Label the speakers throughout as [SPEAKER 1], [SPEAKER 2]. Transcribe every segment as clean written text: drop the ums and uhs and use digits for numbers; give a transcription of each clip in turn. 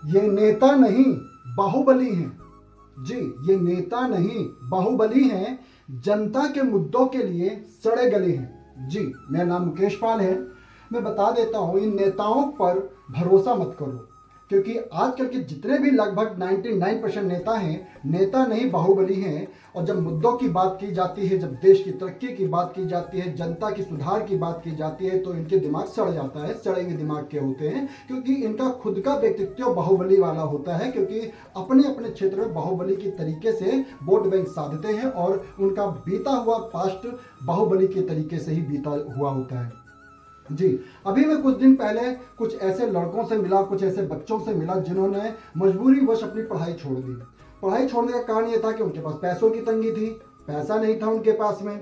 [SPEAKER 1] ये नेता नहीं बाहुबली हैं। जी, ये नेता नहीं बाहुबली हैं, जनता के मुद्दों के लिए सड़े गले हैं। जी, मेरा नाम मुकेश पाल है। मैं बता देता हूँ, इन नेताओं पर भरोसा मत करो, क्योंकि आजकल के जितने भी लगभग 99% नेता हैं, नेता नहीं बाहुबली हैं। और जब मुद्दों की बात की जाती है, जब देश की तरक्की की बात की जाती है, जनता की सुधार की बात की जाती है, तो इनके दिमाग सड़ जाता है, सड़े हुए दिमाग के होते हैं, क्योंकि इनका खुद का व्यक्तित्व बाहुबली वाला होता है, क्योंकि अपने अपने क्षेत्र में बाहुबली की तरीके से वोट बैंक साधते हैं और उनका बीता हुआ पास्ट बाहुबली के तरीके से ही बीता हुआ होता है। जी, अभी मैं कुछ दिन पहले कुछ ऐसे लड़कों से मिला, कुछ ऐसे बच्चों से मिला जिन्होंने मजबूरीवश अपनी पढ़ाई छोड़ दी। पढ़ाई छोड़ने का कारण ये था कि उनके पास पैसों की तंगी थी, पैसा नहीं था उनके पास में।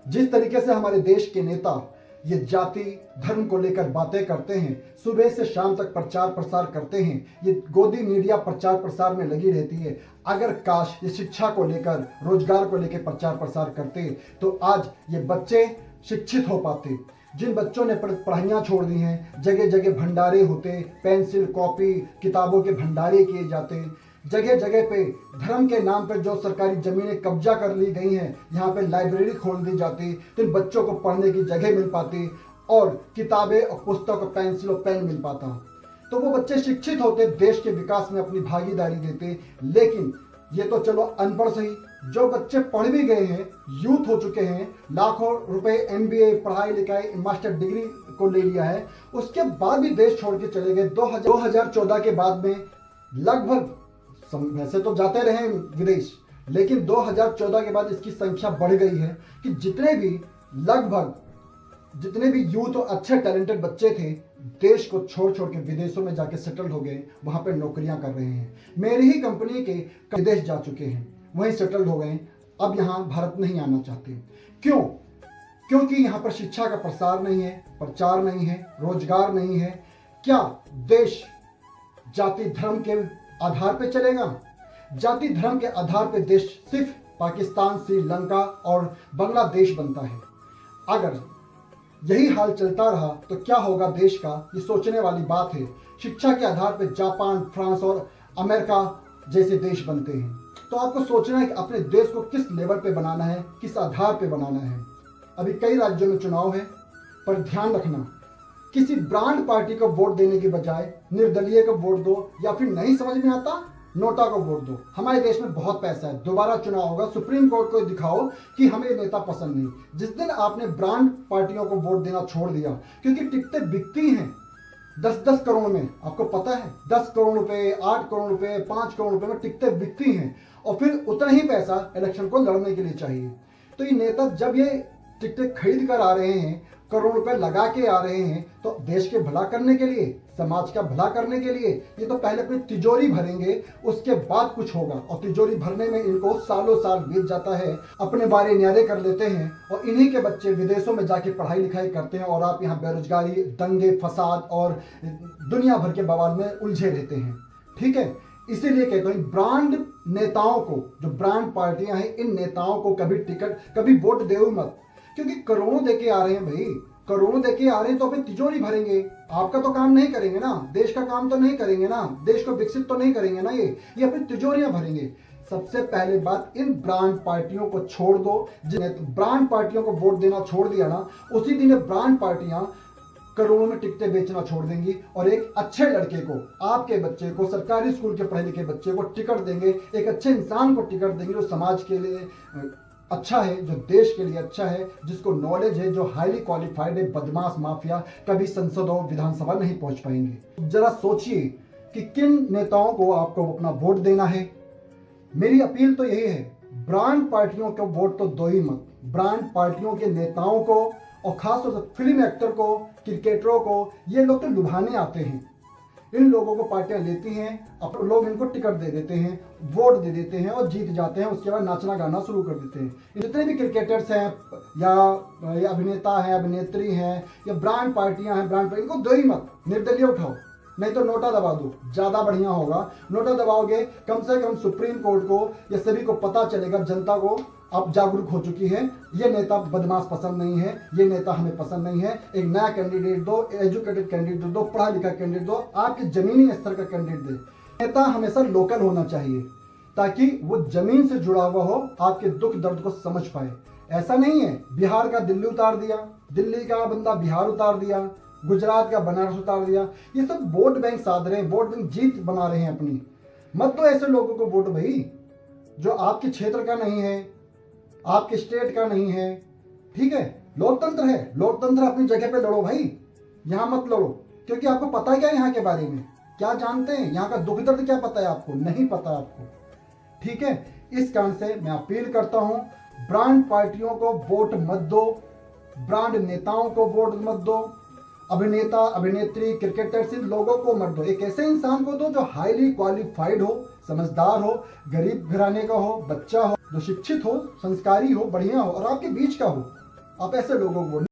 [SPEAKER 1] जिस तरीके से हमारे देश के नेता ये जाति धर्म को लेकर बातें करते हैं, सुबह से शाम तक प्रचार प्रसार करते हैं, ये गोदी मीडिया प्रचार प्रसार में लगी रहती है। अगर काश ये शिक्षा को लेकर, रोजगार को लेकर प्रचार प्रसार करते तो आज ये बच्चे शिक्षित हो पाते। जिन बच्चों ने पढ़ाइयाँ छोड़ दी हैं, जगह जगह भंडारे होते, पेंसिल कॉपी किताबों के भंडारे किए जाते, जगह जगह पे धर्म के नाम पर जो सरकारी ज़मीनें कब्जा कर ली गई हैं, यहाँ पे लाइब्रेरी खोल दी जाती, तो इन बच्चों को पढ़ने की जगह मिल पाती और किताबें और पुस्तक और पेंसिल और पेन मिल पाता, तो वो बच्चे शिक्षित होते, देश के विकास में अपनी भागीदारी देते। लेकिन ये तो चलो अनपढ़ सही, जो बच्चे पढ़ भी गए हैं, यूथ हो चुके हैं, लाखों रुपए MBA पढ़ाई लिखाई मास्टर डिग्री को ले लिया है, उसके बाद भी देश छोड़ के चले गए। 2014 के बाद में लगभग, वैसे तो जाते रहे विदेश, लेकिन 2014 के बाद इसकी संख्या बढ़ गई है कि जितने भी यूथ और अच्छे टैलेंटेड बच्चे थे, देश को छोड़ छोड़ के विदेशों में जाके सेटल हो गए, वहाँ पे नौकरियाँ कर रहे हैं। मेरी ही कंपनी के विदेश जा चुके हैं, वहीं सेटल हो गए, अब यहाँ भारत नहीं आना चाहते। क्यों? क्योंकि यहाँ पर शिक्षा का प्रसार नहीं है, प्रचार नहीं है, रोजगार नहीं है। क्या देश जाति धर्म के आधार पे चलेगा? जाति धर्म के आधार पे देश सिर्फ पाकिस्तान, श्रीलंका और बांग्लादेश बनता है। अगर यही हाल चलता रहा तो क्या होगा देश का, ये सोचने वाली बात है। शिक्षा के आधार पे जापान, फ्रांस और अमेरिका जैसे देश बनते हैं। तो आपको सोचना है कि अपने देश को किस लेवल पे बनाना है, किस आधार पे बनाना है। अभी कई राज्यों में चुनाव है, पर ध्यान रखना, किसी ब्रांड पार्टी को वोट देने के बजाय निर्दलीय को वोट दो, या फिर नहीं समझ में आता नोटा को वोट दो। हमारे देश में बहुत पैसा है, दोबारा चुनाव होगा, सुप्रीम कोर्ट को दिखाओ कि हमें नेता पसंद नहीं। जिस दिन आपने ब्रांड पार्टियों को वोट देना छोड़ दिया, क्योंकि टिकटें बिकती हैं 10-10 करोड़ में, आपको पता है 10 करोड़ रुपए, 8 करोड़ रुपए, 5 करोड़ रुपए में टिकटें बिकती हैं, और फिर उतना ही पैसा इलेक्शन को लड़ने के लिए चाहिए। तो ये नेता जब ये टिकटें खरीद कर आ रहे हैं, करोड़ रुपए लगा के आ रहे हैं, तो देश के भला करने के लिए, समाज का भला करने के लिए, ये तो पहले अपनी तिजोरी भरेंगे, उसके बाद कुछ होगा। और तिजोरी भरने में इनको सालों साल बीत जाता है, अपने बारे न्यारे कर लेते हैं, और इन्हीं के बच्चे विदेशों में जाके पढ़ाई लिखाई करते हैं, और आप यहाँ बेरोजगारी, दंगे फसाद और दुनिया भर के बवाल में उलझे रहते हैं। ठीक है, इसीलिए कहता हूँ ब्रांड नेताओं को, जो ब्रांड पार्टियां हैं, इन नेताओं को कभी टिकट, कभी वोट दे मत, क्योंकि करोड़ों देके आ रहे हैं भाई, करोड़ों देके आ रहे हैं, तो अपनी तिजोरी भरेंगे, आपका तो काम नहीं करेंगे ना, देश का काम तो नहीं करेंगे ना, देश को विकसित तो नहीं करेंगे ना, ये अपनी तिजोरियां भरेंगे। सबसे पहले बात, इन ब्रांड पार्टियों को छोड़ दो। जिन्हें ब्रांड पार्टियों को वोट देना छोड़ दिया ना, उसी दिन ब्रांड पार्टियां करोड़ों में टिकटें बेचना छोड़ देंगी, और एक अच्छे लड़के को, आपके बच्चे को, सरकारी स्कूल के पढ़े लिखे बच्चे को टिकट देंगे, एक अच्छे इंसान को टिकट देंगे, जो समाज के लिए अच्छा है, जो देश के लिए अच्छा है, जिसको नॉलेज है, जो हाईली क्वालिफाइड है। बदमाश माफिया कभी संसद और विधानसभा नहीं पहुंच पाएंगे। जरा सोचिए कि किन नेताओं को आपको अपना वोट देना है। मेरी अपील तो यही है, ब्रांड पार्टियों को वोट तो दो ही मत। ब्रांड पार्टियों के नेताओं को, और खासतौर से फिल्म एक्टर को, क्रिकेटरों को, ये लोग तो लुभाने आते हैं। इन लोगों को पार्टियां लेती हैं, अब लोग इनको टिकट दे देते हैं, वोट दे देते हैं और जीत जाते हैं, उसके बाद नाचना गाना शुरू कर देते हैं। जितने भी क्रिकेटर्स हैं या अभिनेता हैं, अभिनेत्री हैं, या ब्रांड पार्टियां हैं, ब्रांड पार्टी, इनको दो ही मत, निर्दलीय उठाओ, नहीं तो नोटा दबा दो, ज़्यादा बढ़िया होगा। नोटा दबाओगे, कम से कम सुप्रीम कोर्ट को या सभी को पता चलेगा, जनता को अब जागरूक हो चुकी है। ये नेता बदमाश पसंद नहीं है, ये नेता हमें पसंद नहीं है। एक नया कैंडिडेट दो, एजुकेटेड कैंडिडेट दो, पढ़ा लिखा कैंडिडेट दो, आपके जमीनी स्तर का कैंडिडेट दे। नेता हमेशा लोकल होना चाहिए ताकि वो जमीन से जुड़ा हुआ हो, आपके दुख दर्द को समझ पाए। ऐसा नहीं है बिहार का दिल्ली उतार दिया, दिल्ली का बंदा बिहार उतार दिया, गुजरात का बनारस उतार दिया। ये सब वोट बैंक साध रहे हैं, वोट बैंक जीत बना रहे हैं अपनी। मत तो ऐसे लोगों को वोट भाई जो आपके क्षेत्र का नहीं है, आपके स्टेट का नहीं है। ठीक है, लोकतंत्र है, लोकतंत्र अपनी जगह पे लड़ो भाई, यहाँ मत लड़ो। क्योंकि आपको पता है क्या यहाँ के बारे में, क्या जानते हैं, यहाँ का दुख दर्द क्या पता है आपको? नहीं पता आपको। ठीक है, इस कारण से मैं अपील करता हूं, ब्रांड पार्टियों को वोट मत दो, ब्रांड नेताओं को वोट मत दो, अभिनेता अभिनेत्री क्रिकेटर्स इन लोगों को मत दो। एक ऐसे इंसान को दो जो हाईली क्वालिफाइड हो, समझदार हो, गरीब घराने का हो, बच्चा हो, जो शिक्षित हो, संस्कारी हो, बढ़िया हो और आपके बीच का हो। आप ऐसे लोगों को